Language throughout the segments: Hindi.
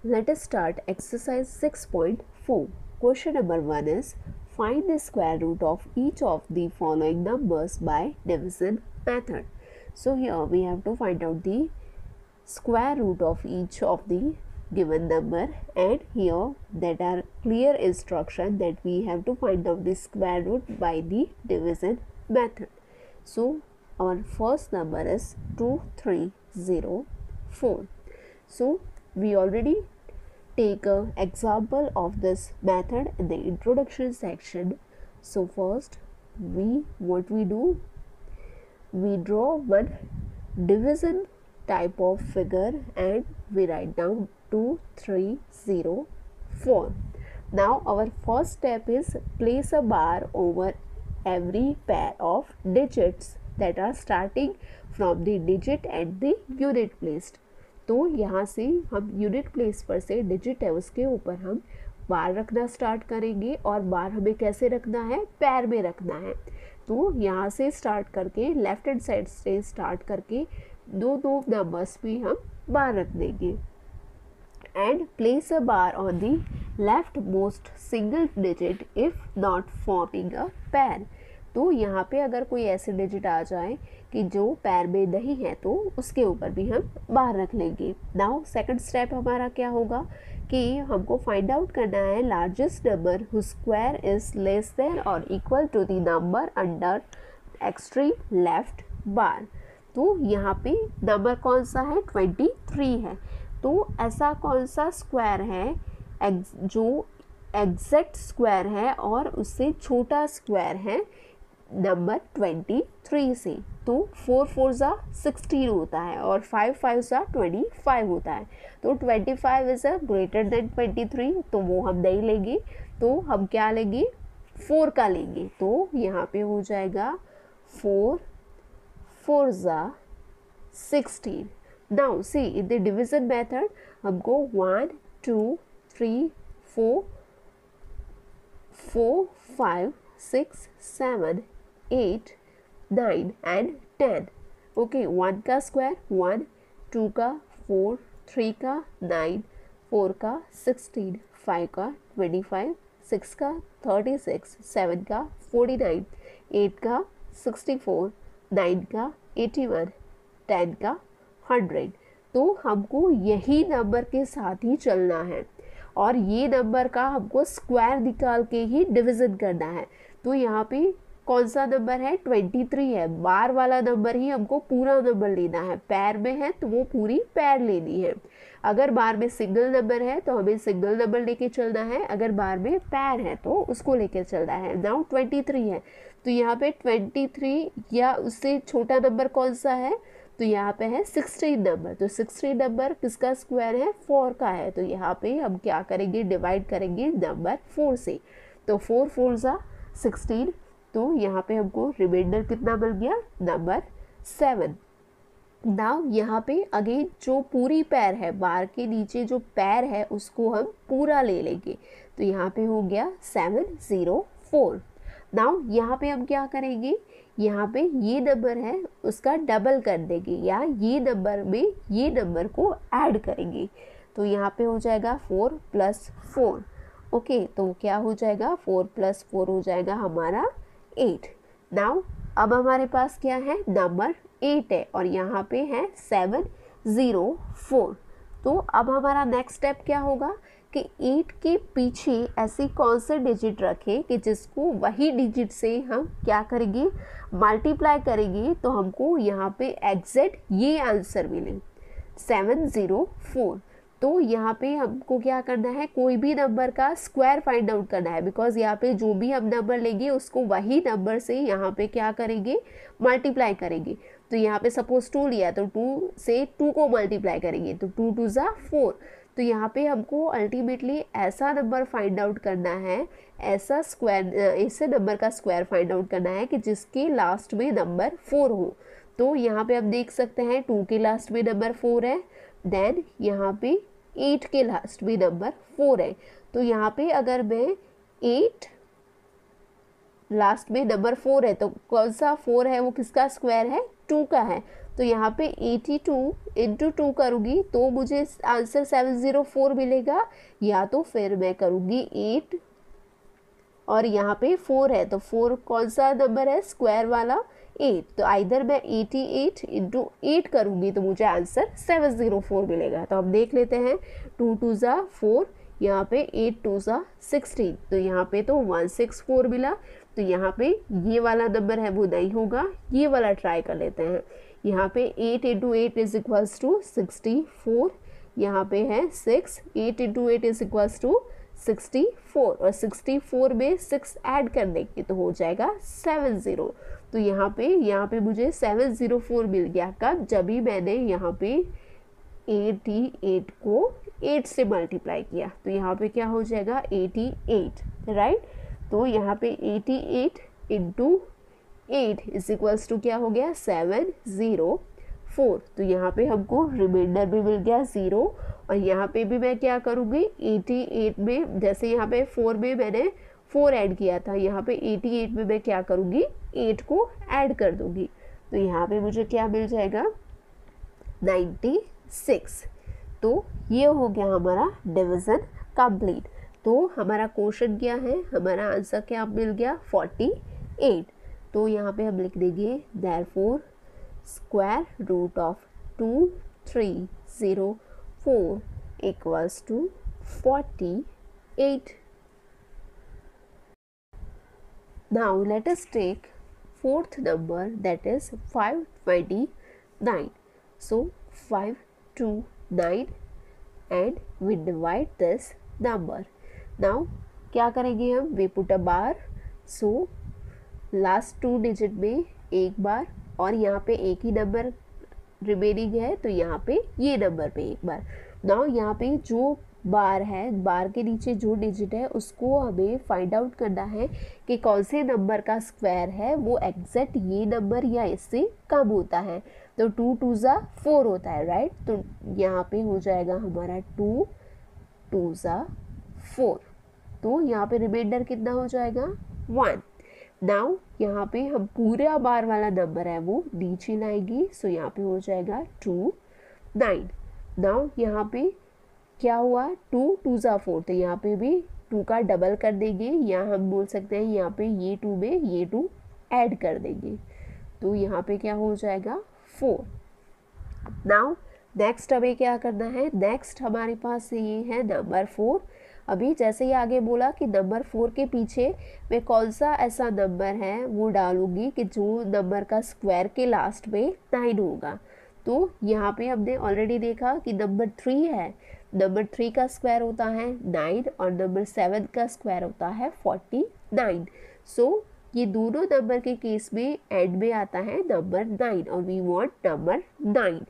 Let us start exercise 6.4. Question number 1 is find the square root of each of the following numbers by division method. So here we have to find out the square root of each of the given number, and here that are clear instruction that we have to find out the square root by the division method. So our first number is 2304. So we already take an example of this method in the introduction section. So first what we do, we draw one division type of figure and we write down 2304. Now our first step is place a bar over every pair of digits that are starting from the digit and the unit placed. तो यहाँ से हम यूनिट प्लेस पर से डिजिट है उसके ऊपर हम बार रखना स्टार्ट करेंगे, और बार हमें कैसे रखना है, पैर में रखना है। तो यहाँ से स्टार्ट करके लेफ्ट हैंड साइड से स्टार्ट करके दो नंबर्स भी हम बार रख देंगे। And place a bar on the left most single digit if not forming a पैर। तो यहाँ पे अगर कोई ऐसे डिजिट आ जाए कि जो पैर में नहीं है तो उसके ऊपर भी हम बार रख लेंगे। नाउ सेकंड स्टेप हमारा क्या होगा कि हमको फाइंड आउट करना है largest number whose square is less than और equal to the number under extreme left bar. तो यहाँ पे नंबर कौन सा है, 23 है। तो ऐसा कौन सा स्क्वायर है जो एग्जैक्ट स्क्वायर है और उससे छोटा स्क्वायर है नंबर 23 से। तो 4 4 ज़ा 16 होता है और 5 5 ज़ा 25 होता है। तो 25 इज़ अ ग्रेटर देन 23, तो वो हम नहीं लेंगे। तो हम क्या लेंगे, 4 का लेंगे। तो यहाँ पे हो जाएगा 4 4 ज़ा 16। Now see in the division method हमको 1 2 3 4 4 5 6 7 8 9 एंड 10। ओके, 1 का स्क्वायर 1, 2 का 4, 3 का 9, 4 का 16, 5 का 25, 6 का 36, 7 का 49, 8 का 64, 9 का 81, 10 का 100। तो हमको यही नंबर के साथ ही चलना है और ये नंबर का हमको स्क्वायर निकाल के ही डिवीजन करना है। तो यहाँ पे कौन सा नंबर है, 23 है। बार वाला नंबर ही हमको पूरा नंबर लेना है, पैर में है तो वो पूरी पैर लेनी है। अगर बार में सिंगल नंबर है तो हमें सिंगल नंबर लेके चलना है, अगर बार में पैर है तो उसको लेके चलना है। नाउ 23 है तो यहाँ पे 23 या उससे छोटा नंबर कौन सा है, तो यहाँ पे है 16 नंबर। तो 16 नंबर किसका स्क्वायर है, 4 का है। तो यहाँ पे हम क्या करेंगे, डिवाइड करेंगे नंबर 4 से। तो 4 4 ज़ा 16। तो यहाँ पे हमको रिमाइंडर कितना मिल गया, नंबर 7। नाउ यहाँ पे अगेन जो पूरी पैर है, बार के नीचे जो पैर है उसको हम पूरा ले लेंगे। तो यहाँ पे हो गया 704। नाउ यहाँ पे हम क्या करेंगे, यहाँ पे ये नंबर है उसका डबल कर देंगे या ये नंबर में ये नंबर को ऐड करेंगे। तो यहाँ पे हो जाएगा 4 + 4। ओके, तो क्या हो जाएगा, 4 + 4 हो जाएगा हमारा 8। नाउ अब हमारे पास क्या है, नंबर 8 है और यहाँ पे है 704। तो अब हमारा नेक्स्ट स्टेप क्या होगा कि 8 के पीछे ऐसी कौन से डिजिट रखें कि जिसको वही डिजिट से हम क्या करेंगे, मल्टीप्लाई करेंगे तो हमको यहाँ पे एग्जैक्ट ये आंसर मिले 704। तो यहाँ पे हमको क्या करना है, कोई भी नंबर का स्क्वायर फाइंड आउट करना है, बिकॉज यहाँ पे जो भी हम नंबर लेंगे उसको वही नंबर से यहाँ पे क्या करेंगे, मल्टीप्लाई करेंगे। तो यहाँ पे सपोज 2 लिया तो 2 से 2 को मल्टीप्लाई करेंगे तो 2 2 ज़ा 4। तो यहाँ पे हमको अल्टीमेटली ऐसा नंबर फाइंड आउट करना है, ऐसा स्क्वायर ऐसे नंबर का स्क्वायर फाइंड आउट करना है कि जिसके लास्ट में नंबर 4 हो। तो यहाँ पे हम देख सकते हैं 2 के लास्ट में नंबर 4 है, देन यहाँ पे 8 के लास्ट में नंबर 4 है। तो यहाँ पे अगर मैं 8 लास्ट में नंबर 4 है तो कौन सा 4 है, वो किसका स्क्वायर है, 2 का है। तो यहाँ पे 82 इंटू 2 करूँगी तो मुझे आंसर 704 मिलेगा, या तो फिर मैं करूँगी 8 और यहाँ पे 4 है तो 4 कौन सा नंबर है, स्क्वायर वाला 8, तो आइदर मैं 88 इंटू 8 करूँगी तो मुझे आंसर 704 मिलेगा। तो हम देख लेते हैं, 2 2 ज़ा 4, यहाँ पे 8 2 ज़ा 16, तो यहाँ पे तो 164 मिला। तो यहाँ पे ये वाला नंबर है वो नहीं होगा, ये वाला ट्राई कर लेते हैं। यहाँ पे 8 इंटू 8 इज इक्वल्स टू 64, यहाँ पे है 6, 8 इंटू 8 इज इक्वल्स टू 64 और 64 में 6 ऐड कर देंगे तो हो जाएगा 70। तो यहाँ पे मुझे 704 मिल गया कब, जब भी मैंने यहाँ पे 88 को 8 से मल्टीप्लाई किया। तो यहाँ पे क्या हो जाएगा 88, राइट। तो यहाँ पे 88 इंटू 8 इज इक्वल्स टू क्या हो गया 704। तो यहाँ पे हमको रिमाइंडर भी मिल गया 0 और यहाँ पे भी मैं क्या करूँगी 88 में, जैसे यहाँ पे 4 में मैंने 4 ऐड किया था, यहाँ पे 88 में मैं क्या करूँगी 8 को ऐड कर दूँगी। तो यहाँ पे मुझे क्या मिल जाएगा 96। तो ये हो गया हमारा डिवीज़न कंप्लीट। तो हमारा क्वेश्चन क्या है, हमारा आंसर क्या मिल गया 48। तो यहाँ पे हम लिख देंगे therefore square root of 2304 equals to 48। Now let us take fourth number, that is 529. So 529 and we divide this number. Now क्या करेंगे हम, we put a bar, so last 2 digit में एक बार और यहाँ पे एक ही नंबर रिमेनिंग है तो यहाँ पे ये नंबर पे एक बार। नाउ यहाँ पे जो बार है, बार के नीचे जो डिजिट है उसको हमें फाइंड आउट करना है कि कौन से नंबर का स्क्वायर है वो एग्जैक्ट ये नंबर या इससे कम होता है। तो 2 2 ज़ा 4 होता है, राइट। तो यहाँ पे हो जाएगा हमारा 2 2 ज़ा 4, तो यहाँ पे रिमाइंडर कितना हो जाएगा 1। नाउ यहाँ पे हम पूरा बार वाला नंबर है वो नीचे लाएंगे, सो यहाँ पे हो जाएगा 2 9। नाउ यहाँ पे क्या हुआ 2 2 ज़ा 4, तो यहाँ पे भी 2 का डबल कर देंगे, या हम बोल सकते हैं यहाँ पे ये 2 में ये 2 ऐड कर देंगे तो यहाँ पे क्या हो जाएगा 4। नाउ नेक्स्ट हमें क्या करना है, नेक्स्ट हमारे पास ये है नंबर 4। अभी जैसे ही आगे बोला कि नंबर 4 के पीछे मैं कौन सा ऐसा नंबर है वो डालूंगी कि जो नंबर का स्क्वायर के लास्ट में 9 होगा। तो यहाँ पे हमने ऑलरेडी देखा कि नंबर 3 है, नंबर 3 का स्क्वायर होता है 9 और नंबर 7 का स्क्वायर होता है 49। सो ये दोनों नंबर के केस में एंड में आता है नंबर 9 और वी वांट नंबर 9।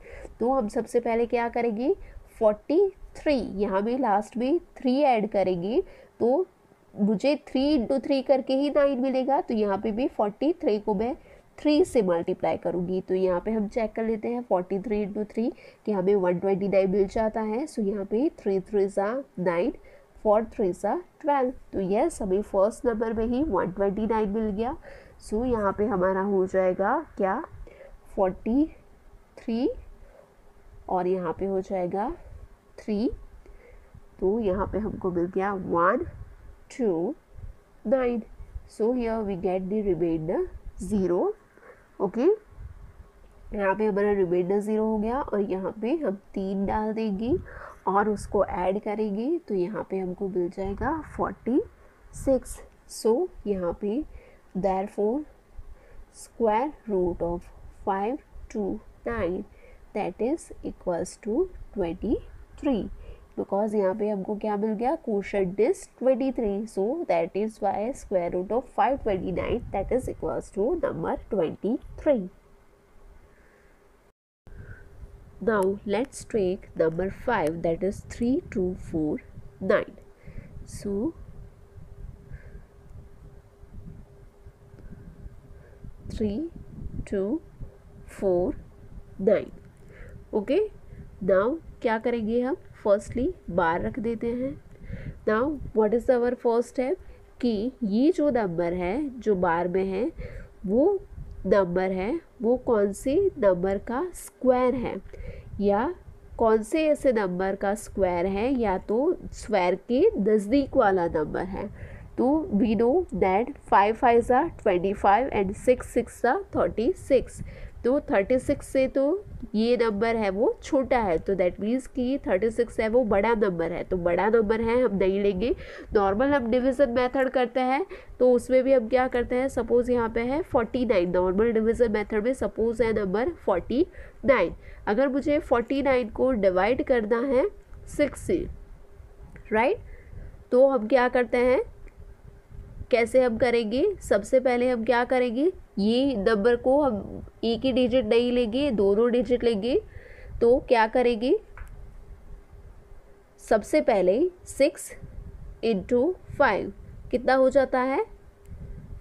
तो हम सबसे पहले क्या करेंगे 43, यहाँ भी लास्ट में 3 ऐड करेंगे तो मुझे 3 इंटू 3 करके ही 9 मिलेगा। तो यहाँ पे भी 43 को मैं 3 से मल्टीप्लाई करूँगी। तो यहाँ पे हम चेक कर लेते हैं 43 इंटू 3 कि हमें 129 मिल जाता है। सो यहाँ पे 3 3 ज़ा 9, 4 3 ज़ा 12, तो यस हमें फर्स्ट नंबर में ही 129 मिल गया। सो यहाँ पे हमारा हो जाएगा क्या 43 और यहाँ पे हो जाएगा 3, तो यहाँ पे हमको मिल गया 129। So here we get the remainder 0। Okay, यहाँ पे हमारा रिमाइंडर 0 हो गया और यहाँ पे हम 3 डाल देंगे और उसको ऐड करेंगे तो यहाँ पे हमको मिल जाएगा 46। सो यहाँ पे therefore square root of 529 that is equals to 23, because यहाँ पे हमको क्या मिल गया quotient is 23, so that is why square root of 529 that is equals to number 23। Now let's take number 5, that is 3249. So 3249। Okay, now क्या करेंगे हम, फर्स्टली बार रख देते हैं। Now what is our first step कि ये जो नंबर है जो बार में है वो नंबर है वो कौन से नंबर का स्क्वायर है, या कौन से ऐसे नंबर का स्क्वायर है, या तो स्क्वायर के नज़दीक वाला नंबर है। तो वी नो दैट 5 5 ज़ा 25 एंड 6 6 ज़ा 36। तो 36 से तो ये नंबर है वो छोटा है, तो दैट मीन्स कि 36 है वो बड़ा नंबर है, तो बड़ा नंबर है हम नहीं लेंगे। नॉर्मल हम डिवीज़न मेथड करते हैं तो उसमें भी हम क्या करते हैं, सपोज़ यहाँ पे है 49, नॉर्मल डिवीज़न मेथड में सपोज़ है नंबर 49। अगर मुझे 49 को डिवाइड करना है 6 से, राइट, तो हम क्या करते हैं, कैसे हम करेंगे, सबसे पहले हम क्या करेंगे, ये नंबर को हम एक ही डिजिट नहीं लेंगे, दोनों डिजिट लेंगे। तो क्या करेंगे, सबसे पहले 6 इंटू 5 कितना हो जाता है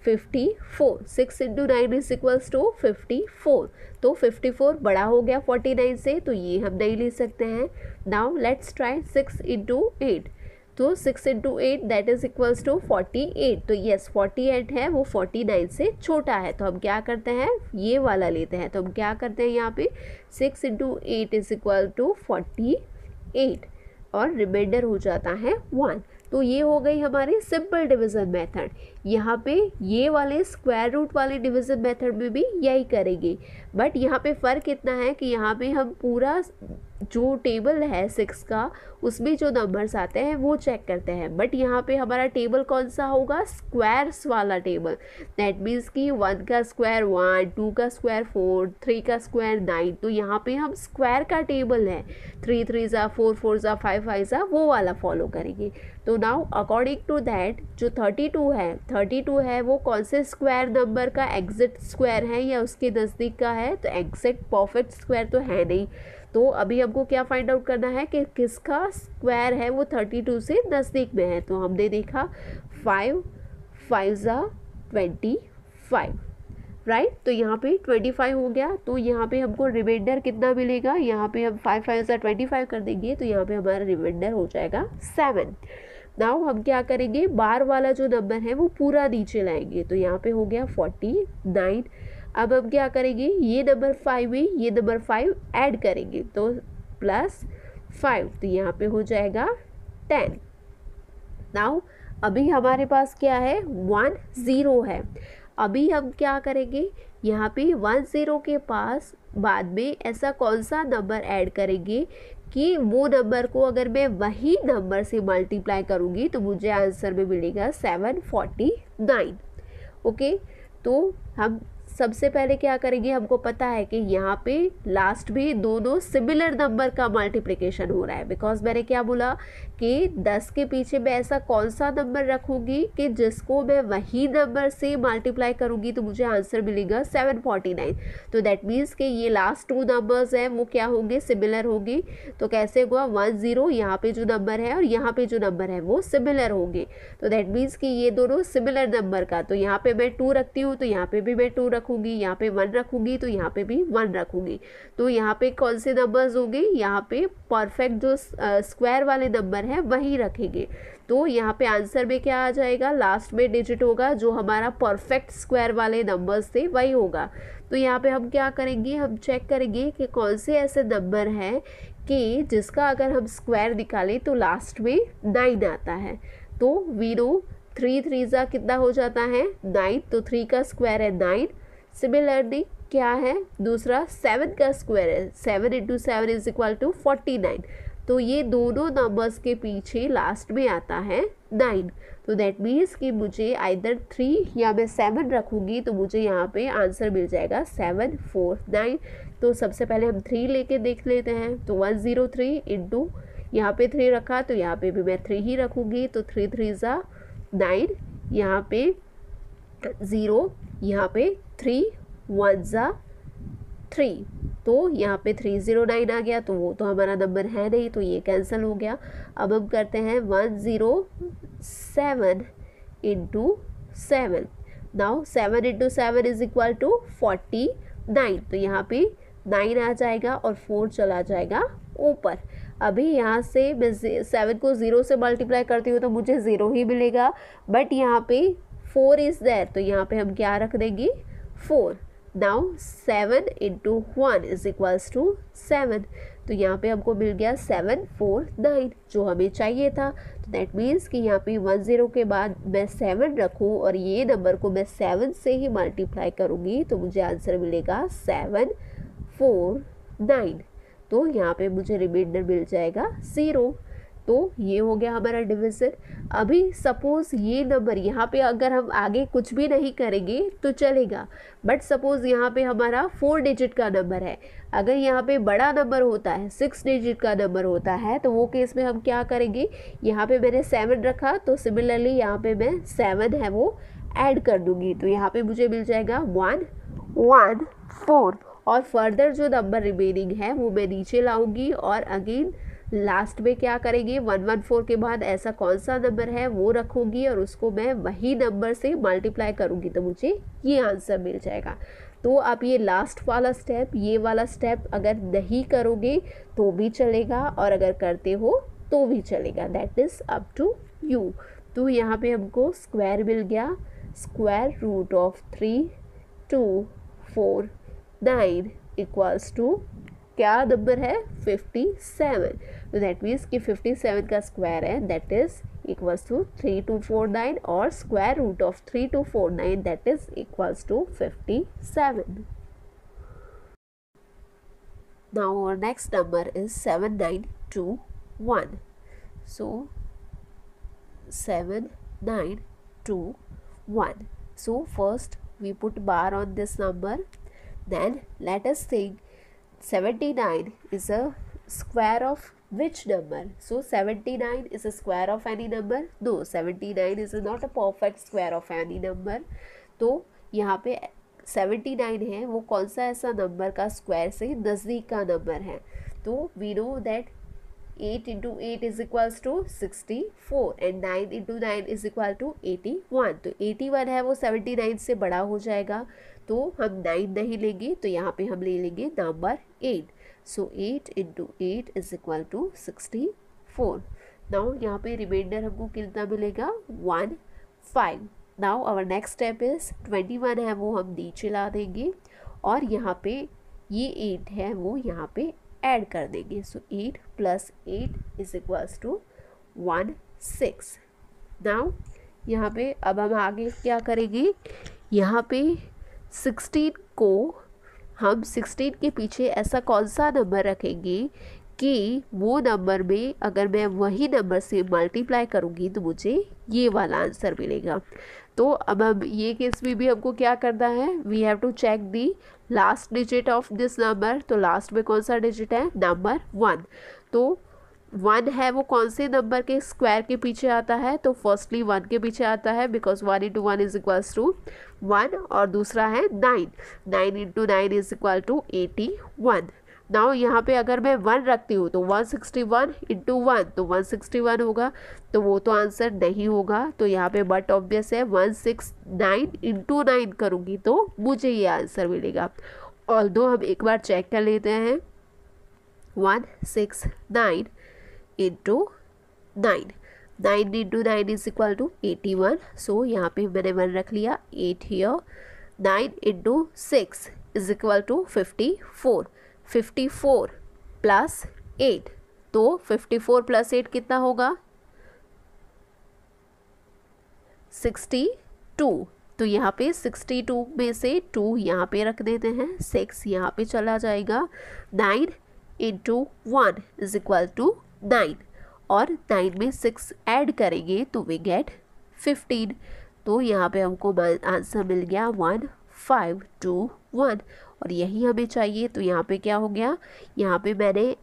54। 6 इंटू 9 इज इक्वल्स टू 54। तो 54 बड़ा हो गया 49 से, तो ये हम नहीं ले सकते हैं। Now let's try 6 into 8। तो 6 into 8 that is equals to 48। तो यस 48 है वो 49 से छोटा है, तो हम क्या करते हैं, ये वाला लेते हैं। तो हम क्या करते हैं यहाँ पे 6 इंटू 8 इज इक्वल टू 48 और रिमाइंडर हो जाता है 1। तो ये हो गई हमारी सिंपल डिवीज़न मेथड। यहाँ पे ये वाले स्क्वायर रूट वाले डिवीज़न मेथड में भी यही करेंगे, बट यहाँ पे फ़र्क इतना है कि यहाँ पे हम पूरा जो टेबल है 6 का उसमें जो नंबर्स आते हैं वो चेक करते हैं, बट यहाँ पे हमारा टेबल कौन सा होगा, स्क्वायर्स वाला टेबल। दैट मीन्स कि 1 का स्क्वायर 1, 2 का स्क्वायर 4, 3 का स्क्वायर 9। तो यहाँ पे हम स्क्वायर का टेबल है 3 3 ज़ा 4 4 ज़ा 5 5 ज़ा वो वाला फॉलो करेंगे। तो नाउ अकॉर्डिंग टू दैट जो 32 है वो कौन से स्क्वायर नंबर का एग्जैक्ट स्क्वायर है या उसके नज़दीक का है, तो एग्जैक्ट परफेक्ट स्क्वायर तो है नहीं। तो अभी हमको क्या फाइंड आउट करना है कि किसका स्क्वायर है वो 32 से नज़दीक में है। तो हमने देखा 5 5 ज़ा 25, राइट। तो यहाँ पे 25 हो गया, तो यहाँ पे हमको रिमाइंडर कितना मिलेगा, यहाँ पे हम 5 5 ज़ा 25 कर देंगे, तो यहाँ पे हमारा रिमाइंडर हो जाएगा 7। नाउ हम क्या करेंगे, बार वाला जो नंबर है वो पूरा नीचे लाएंगे, तो यहाँ पे हो गया 49। अब हम क्या करेंगे, ये नंबर 5 में ये नंबर 5 ऐड करेंगे, तो +5, तो यहाँ पे हो जाएगा 10। नाउ अभी हमारे पास क्या है 1 0 है। अभी हम क्या करेंगे, यहाँ पे 1 0 के पास बाद में ऐसा कौन सा नंबर ऐड करेंगे कि वो नंबर को अगर मैं वही नंबर से मल्टीप्लाई करूँगी तो मुझे आंसर में मिलेगा 749। ओके, तो हम सबसे पहले क्या करेंगे, हमको पता है कि यहाँ पे लास्ट में दोनों सिमिलर नंबर का मल्टीप्लिकेशन हो रहा है, बिकॉज मैंने क्या बोला कि 10 के पीछे मैं ऐसा कौन सा नंबर रखूँगी कि जिसको मैं वही नंबर से मल्टीप्लाई करूँगी तो मुझे आंसर मिलेगा 749। तो दैट मीन्स कि ये लास्ट 2 नंबर्स हैं वो क्या होंगे, सिमिलर होंगे। तो कैसे हुआ 1 0 यहाँ पे जो नंबर है और यहाँ पे जो नंबर है वो सिमिलर होंगे, तो दैट मीन्स कि ये दोनों सिमिलर नंबर का, तो यहाँ पे मैं 2 रखती हूँ तो यहाँ पे भी मैं 2 रखूँगी, यहाँ पे 1 रखूँगी तो यहाँ पे भी 1 रखूँगी। तो यहाँ पे कौन से नंबर्स होंगे, यहाँ पे परफेक्ट जो स्क्वायर वाले नंबर है वही रखेंगे। तो यहाँ पे आंसर में क्या आ जाएगा, लास्ट में डिजिट होगा जो हमारा परफेक्ट स्क्वायर वाले नंबर्स थे वही होगा। तो यहाँ पे हम क्या करेंगे, हम चेक करेंगे कि कौन से ऐसे नंबर हैं कि जिसका अगर हम स्क्वायर निकालें तो लास्ट में 9 आता है। तो वी नो 3 3 ज़ा कितना हो जाता है 9, तो 3 का स्क्वायर है 9। सिमिलरली क्या है दूसरा 7 का स्क्वायर है, 7 इंटू 7 इज इक्वल टू 49। तो ये दोनों नंबर्स के पीछे लास्ट में आता है 9। तो दैट मीन्स कि मुझे आइदर 3 या मैं 7 रखूँगी तो मुझे यहाँ पे आंसर मिल जाएगा 749। तो सबसे पहले हम 3 लेके देख लेते हैं। तो 103 इंटू यहाँ पे 3 रखा तो यहाँ पे भी मैं 3 ही रखूँगी, तो 3 3 ज़ा 9, यहाँ पे 0, यहाँ पे 3 1 ज़ा 3, तो यहाँ पे 309 आ गया, तो वो तो हमारा नंबर है नहीं, तो ये कैंसिल हो गया। अब हम करते हैं 107 into 7। Now 7 into 7 is equal to 49, तो यहाँ पे 9 आ जाएगा और 4 चला जाएगा ऊपर। अभी यहाँ से मैं 7 को 0 से मल्टीप्लाई करती हूँ तो मुझे 0 ही मिलेगा, बट यहाँ पे 4 इज़ देयर, तो यहाँ पे हम क्या रख देंगे 4। Now 7 into 1 is equals to 7, तो यहाँ पे हमको मिल गया 749 जो हमें चाहिए था। तो दैट मीन्स कि यहाँ पे 10 के बाद मैं 7 रखूँ और ये नंबर को मैं 7 से ही मल्टीप्लाई करूँगी तो मुझे आंसर मिलेगा 749। तो यहाँ पे मुझे रिमाइंडर मिल जाएगा 0। तो ये हो गया हमारा डिविजन। अभी सपोज़ ये नंबर यहाँ पे अगर हम आगे कुछ भी नहीं करेंगे तो चलेगा, बट सपोज़ यहाँ पे हमारा 4 डिजिट का नंबर है। अगर यहाँ पे बड़ा नंबर होता है, 6 डिजिट का नंबर होता है, तो वो केस में हम क्या करेंगे, यहाँ पे मैंने 7 रखा तो सिमिलरली यहाँ पे मैं 7 है वो ऐड कर दूँगी। तो यहाँ पे मुझे मिल जाएगा 114 और फर्दर जो नंबर रिमेनिंग है वो मैं नीचे लाऊंगी और अगेन लास्ट में क्या करेंगे, 114 के बाद ऐसा कौन सा नंबर है वो रखूँगी और उसको मैं वही नंबर से मल्टीप्लाई करूँगी तो मुझे ये आंसर मिल जाएगा। तो आप ये लास्ट वाला स्टेप, ये वाला स्टेप अगर नहीं करोगे तो भी चलेगा और अगर करते हो तो भी चलेगा, that is up to you. तो यहाँ पे हमको स्क्वायर मिल गया, square root of 3,2,4,9 equals to क्या नंबर है 57। तो दैट मीन्स कि 57 का स्क्वायर है दैट इज इक्वल्स टू 3249 और square root of 3249 that is equals to 57। Now our next number is 7921. So 7921. So first we put bar on this number, then let us think 79 is a square of which number? So 79 is a square of any number? No, 79 is not a perfect square of any number. तो यहाँ पे 79 है वो कौन सा ऐसा नंबर का स्क्वायर से नज़दीक का नंबर है। तो we know that 8 into 8 is equals to 64 and 9 into 9 is equal to 81। तो 81 है वो 79 से बड़ा हो जाएगा तो हम 9 नहीं लेंगे तो यहाँ पे हम ले लेंगे number 8। So 8 into 8 is equal to 64। Now यहाँ पे रिमाइंडर हमको कितना मिलेगा 15। Now our next step is 21 है वो हम नीचे ला देंगे और यहाँ पे ये 8 है वो यहाँ पे ऐड कर देंगे। सो 8 + 8 इज इक्वल्स टू 16। नाउ यहाँ पे अब हम आगे क्या करेंगे, यहाँ पे 16 को हम 16 के पीछे ऐसा कौन सा नंबर रखेंगे कि वो नंबर में अगर मैं वही नंबर से मल्टीप्लाई करूँगी तो मुझे ये वाला आंसर मिलेगा। तो अब हम ये केस में भी हमको क्या करना है, we have to check the last digit of this number. तो लास्ट में कौन सा डिजिट है, नंबर 1। तो 1 है वो कौन से नंबर के स्क्वायर के पीछे आता है, तो फर्स्टली 1 के पीछे आता है because 1 into 1 is equals to 1 और दूसरा है 9 into 9 is equal to 81। Now यहाँ पे अगर मैं 1 रखती हूँ तो 161 into 1 तो 161 होगा, तो वो तो आंसर नहीं होगा। तो यहाँ पे बट ऑब्वियस है 169 into 9 करूँगी तो मुझे ये आंसर मिलेगा। ऑल्दो हम एक बार चेक कर लेते हैं, 169 into 9, 9 into 9 is equal to 81। सो यहाँ पे मैंने 1 रख लिया, 8 here। 9 into 6 is equal to 54, 54 plus 8, तो 54 plus 8 कितना होगा 62। तो यहाँ पे 62 में से 2 यहाँ पे रख देते हैं, 6 यहाँ पे चला जाएगा। 9 into 1 is equal to 9 और 9 में 6 ऐड करेंगे तो वी गेट 15। तो यहाँ पे हमको आंसर मिल गया 1521 और यही हमें चाहिए। तो यहाँ पे क्या हो गया, यहाँ पे मैंने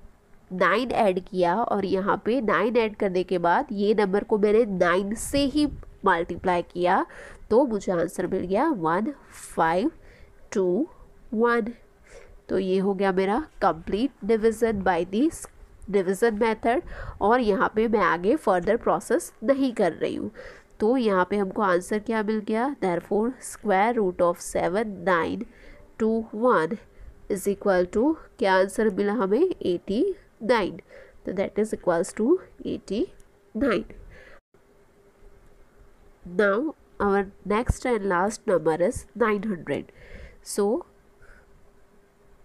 9 ऐड किया और यहाँ पे 9 ऐड करने के बाद ये नंबर को मैंने 9 से ही मल्टीप्लाई किया तो मुझे आंसर मिल गया 1521। तो ये हो गया मेरा complete division by this division method और यहाँ पे मैं आगे फर्दर प्रोसेस नहीं कर रही हूँ। तो यहाँ पे हमको आंसर क्या मिल गया, therefore square root of 7921 is equal to क्या आंसर मिला हमें 89। तो that is equals to 89। Now our next and last number is 900. So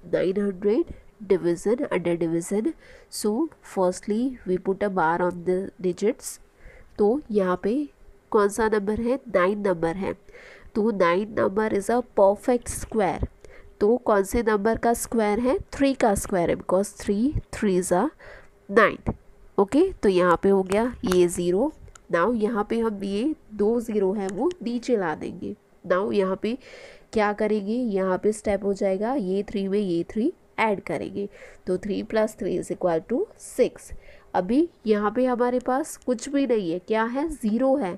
900 division under division. So firstly we put a bar on the digits. तो यहाँ पे कौन सा नंबर है, 9 नंबर है, तो 9 number is a perfect square. तो कौन से नंबर का स्क्वायर है, 3 का स्क्वायर है, बिकॉज 3 3 ज़ा 9. ओके, तो यहाँ पे हो गया ये 0. नाउ यहाँ पे हम ये 2 0 है वो नीचे ला देंगे. नाउ यहाँ पे क्या करेंगे, यहाँ पे स्टेप हो जाएगा, ये 3 में ये 3 ऐड करेंगे, तो 3 + 3 = 6. अभी यहाँ पे हमारे पास कुछ भी नहीं है, क्या है, 0 है.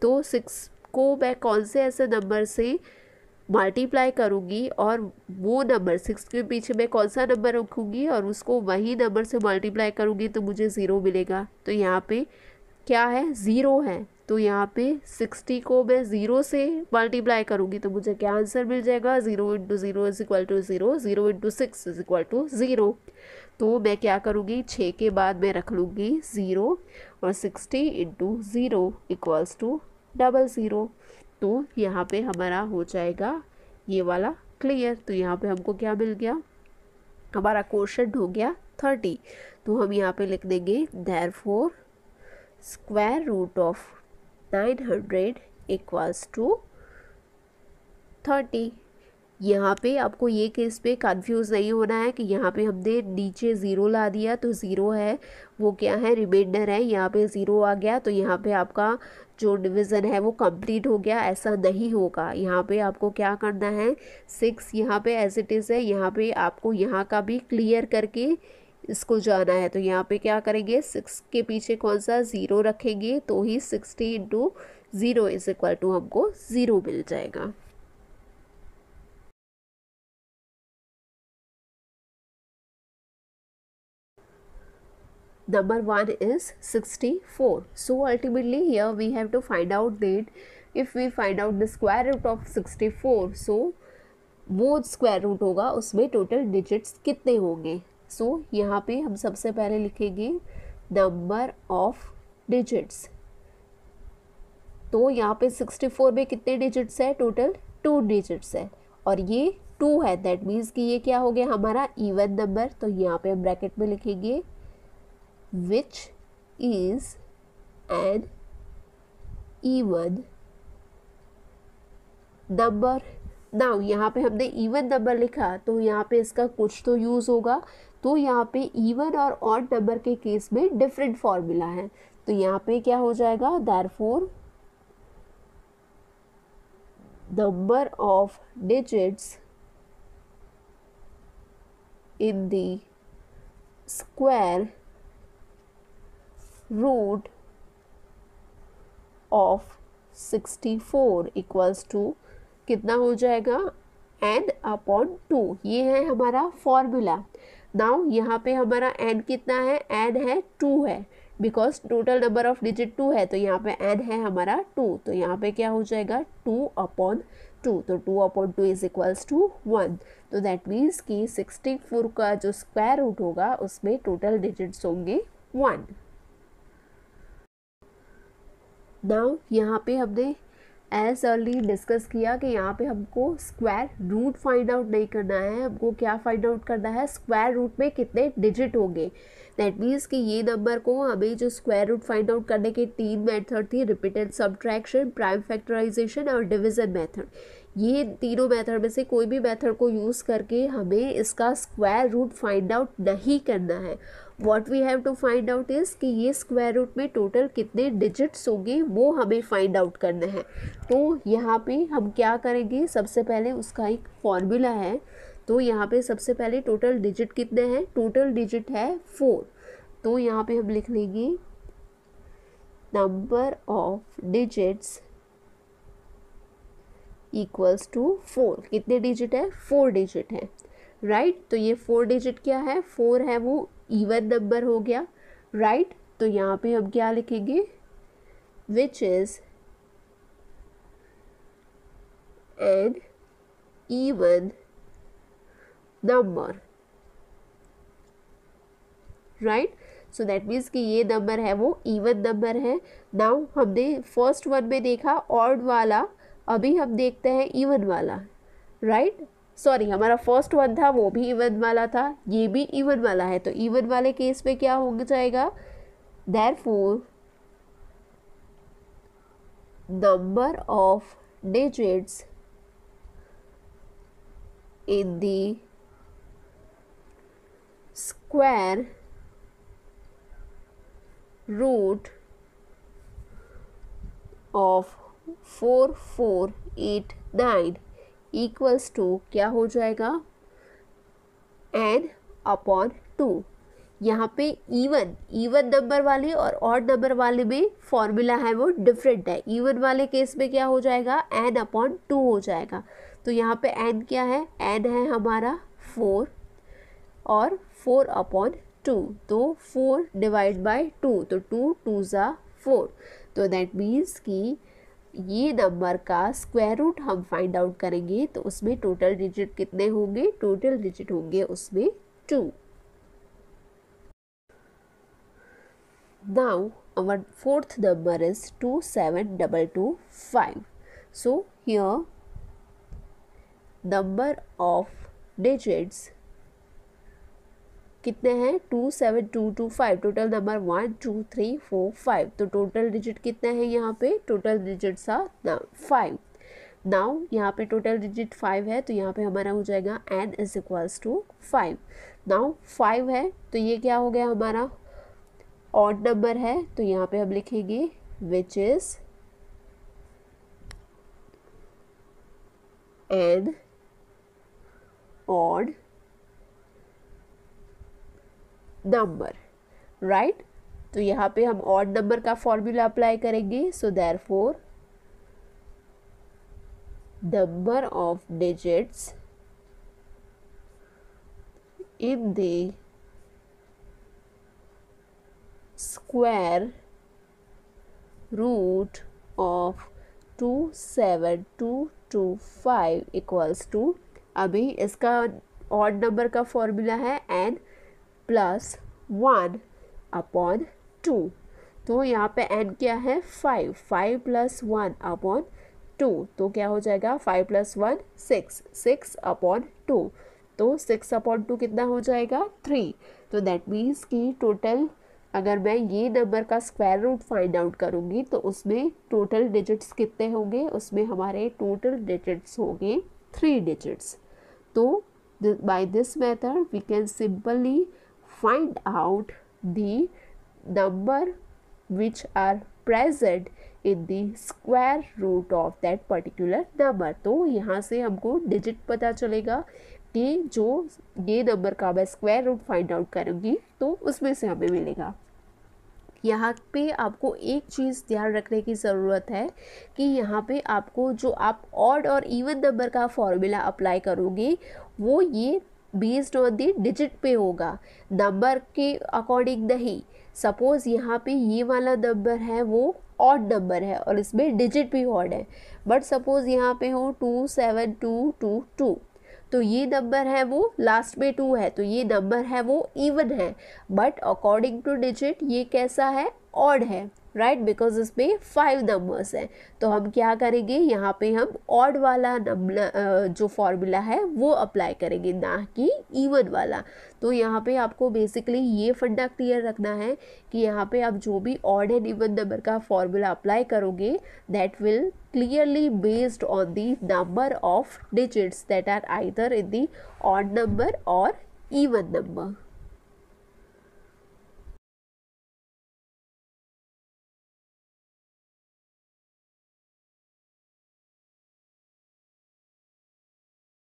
तो 6 को मैं कौन से ऐसे नंबर से मल्टीप्लाई करूँगी और वो नंबर 6 के पीछे मैं कौन सा नंबर रखूँगी और उसको वही नंबर से मल्टीप्लाई करूँगी तो मुझे 0 मिलेगा. तो यहाँ पे क्या है, 0 है. तो यहाँ पे 60 को मैं 0 से मल्टीप्लाई करूँगी तो मुझे क्या आंसर मिल जाएगा, 0 × 0 = 0, 0 × 6 = 0. तो मैं क्या करूँगी, 6 के बाद मैं रख लूँगी 0 और 60 × 0 = 00. तो यहाँ पे हमारा हो जाएगा ये वाला क्लियर. तो यहाँ पे हमको क्या मिल गया, हमारा क्वोशंट हो गया 30. तो हम यहाँ पे लिख देंगे देयरफॉर स्क्वायर रूट ऑफ 900 = 30. यहाँ पे आपको ये केस पे कंफ्यूज नहीं होना है कि यहाँ पे हमने नीचे 0 ला दिया तो 0 है वो क्या है, रिमाइंडर है, यहाँ पे 0 आ गया तो यहाँ पे आपका जो डिवीज़न है वो कंप्लीट हो गया, ऐसा नहीं होगा. यहाँ पे आपको क्या करना है, 6 यहाँ पे एज इट इज़ है, यहाँ पे आपको यहाँ का भी क्लियर करके इसको जाना है. तो यहाँ पे क्या करेंगे, 6 के पीछे कौन सा 0 रखेंगे तो ही 60 × 0 = हमको 0 मिल जाएगा. Number 1 is 64. So ultimately here we have to find out that if we find out the square root of 64, so वो स्क्वायर रूट होगा उसमें टोटल डिजिट्स कितने होंगे. सो यहाँ पे हम सबसे पहले लिखेंगे नंबर ऑफ डिजिट्स. तो यहाँ पे 64 में कितने डिजिट्स है, टोटल 2 डिजिट्स है और ये 2 है, दैट मीन्स कि ये क्या हो गया हमारा इवन नंबर. तो यहाँ पे हम ब्रैकेट में लिखेंगे which is an even number. Now यहाँ पे हमने इवन नंबर लिखा तो यहाँ पे इसका कुछ तो यूज़ होगा. तो यहाँ पे इवन और ऑड नंबर के केस में डिफरेंट फॉर्मूला है. तो यहाँ पे क्या हो जाएगा, therefore number of digits in the square root of 64 = कितना हो जाएगा, n/2. ये है हमारा फॉर्मूला. नाउ यहाँ पे हमारा n कितना है, n है 2 है, because total number of digit 2 है तो यहाँ पे n है हमारा 2. तो यहाँ पे क्या हो जाएगा 2/2. तो 2/2 = 1. तो दैट मीन्स कि 64 का जो स्क्वायर रूट होगा उसमें टोटल डिजिट्स होंगे 1. नाउ यहाँ पे हमने एज अर्ली डिस्कस किया कि यहाँ पे हमको स्क्वायर रूट फाइंड आउट नहीं करना है, हमको क्या फाइंड आउट करना है, स्क्वायर रूट में कितने डिजिट होंगे. दैट मीन्स कि ये नंबर को हमें जो स्क्वायर रूट फाइंड आउट करने के 3 मेथड थी, रिपीटेड सब्ट्रैक्शन, प्राइम फैक्टराइजेशन और डिवीजन मेथड. ये तीनों मेथड में से कोई भी मेथड को यूज़ करके हमें इसका स्क्वायर रूट फाइंड आउट नहीं करना है. What we have to find out is कि ये स्क्वायर रूट में टोटल कितने डिजिट्स होंगे वो हमें फाइंड आउट करना है. तो यहाँ पे हम क्या करेंगे, सबसे पहले उसका एक फॉर्मूला है. तो यहाँ पे सबसे पहले टोटल डिजिट कितने हैं, टोटल डिजिट है 4. तो यहाँ पे हम लिख लेंगे number of digits equals to 4. कितने डिजिट है, 4 डिजिट है, राइट. तो ये 4 डिजिट क्या है, 4 है वो इवन नंबर हो गया, राइट. तो यहाँ पे हम क्या लिखेंगे, which is N even number, right. So that means कि ये नंबर है वो इवन नंबर है. नाउ हमने फर्स्ट वन में देखा ऑड वाला, अभी हम देखते हैं इवन वाला, राइट. सॉरी, हमारा फर्स्ट वन था वो भी इवन वाला था, ये भी इवन वाला है, तो इवन वाले केस में क्या हो जाएगा, therefore number of digits in the square root of 4489 equals to क्या हो जाएगा, n अपॉन 2। यहाँ पे इवन नंबर वाले और ऑड नंबर वाले में फॉर्मूला है वो डिफरेंट है। इवन वाले केस में क्या हो जाएगा, n अपॉन 2 हो जाएगा। तो यहाँ पे n क्या है, n है हमारा 4 और 4 अपॉन 2, तो 4 डिवाइड बाय 2, तो 2 2 ज़ा 4। तो दैट मीन्स कि ये नंबर का स्क्वायर रूट हम फाइंड आउट करेंगे तो उसमें टोटल डिजिट कितने होंगे, टोटल डिजिट होंगे उसमें 2। Now our fourth number is 27225. So here number of digits कितने हैं, 27225। टोटल नंबर 1 2 3 4 5, तो टोटल डिजिट कितने हैं यहाँ पे, टोटल डिजिट्स आर 5। नाउ यहाँ पे टोटल डिजिट 5 है, तो यहाँ पे हमारा हो जाएगा n is equals to 5। Now 5 है तो ये क्या हो गया हमारा, ऑड नंबर है, तो यहाँ पे हम लिखेंगे which is an odd number, right. तो यहाँ पे हम ऑड नंबर का फॉर्मूला अप्लाई करेंगे। So therefore number of digits in the square root of 27225 equals to, अभी इसका ऑड नंबर का फॉर्मूला है n प्लस 1 अपॉन 2, तो यहाँ पे n क्या है 5, 5 प्लस 1 अपॉन 2, तो क्या हो जाएगा 5 प्लस 1 6, 6 अपॉन 2, तो 6 अपॉन 2 कितना हो जाएगा 3। तो दैट मीन्स कि टोटल अगर मैं ये नंबर का स्क्वायर रूट फाइंड आउट करूँगी तो उसमें टोटल डिजिट्स कितने होंगे, उसमें हमारे टोटल डिजिट्स होंगे 3 डिजिट्स। तो by this method we can simply find out the number which are present in the square root of that particular number। तो यहाँ से हमको डिजिट पता चलेगा कि जो ये नंबर का मैं स्क्वायर रूट फाइंड आउट करूँगी तो उसमें से हमें मिलेगा। यहाँ पे आपको एक चीज़ ध्यान रखने की ज़रूरत है कि यहाँ पे आपको जो आप ऑड और इवन नंबर का फॉर्मूला अप्लाई करोगे वो ये बेस्ड ऑन दी डिजिट पे होगा, नंबर के अकॉर्डिंग नहीं। सपोज़ यहाँ पे ये वाला नंबर है वो ऑड नंबर है और इसमें डिजिट भी ऑड है, बट सपोज़ यहाँ पे हो 27222, तो ये नंबर है वो लास्ट में 2 है, तो ये नंबर है वो इवन है, बट अकॉर्डिंग टू डिजिट ये कैसा है, ऑड है, राइट, बिकॉज इसमें 5 नंबर्स हैं। तो हम क्या करेंगे, यहाँ पे हम ऑड वाला नंबर जो फॉर्मूला है वो अप्लाई करेंगे, ना कि इवन वाला। तो यहाँ पे आपको बेसिकली ये फंडा क्लियर रखना है कि यहाँ पे आप जो भी ऑड एंड इवन नंबर का फॉर्मूला अप्लाई करोगे that will clearly based on the number of digits that are either in the odd number or even number।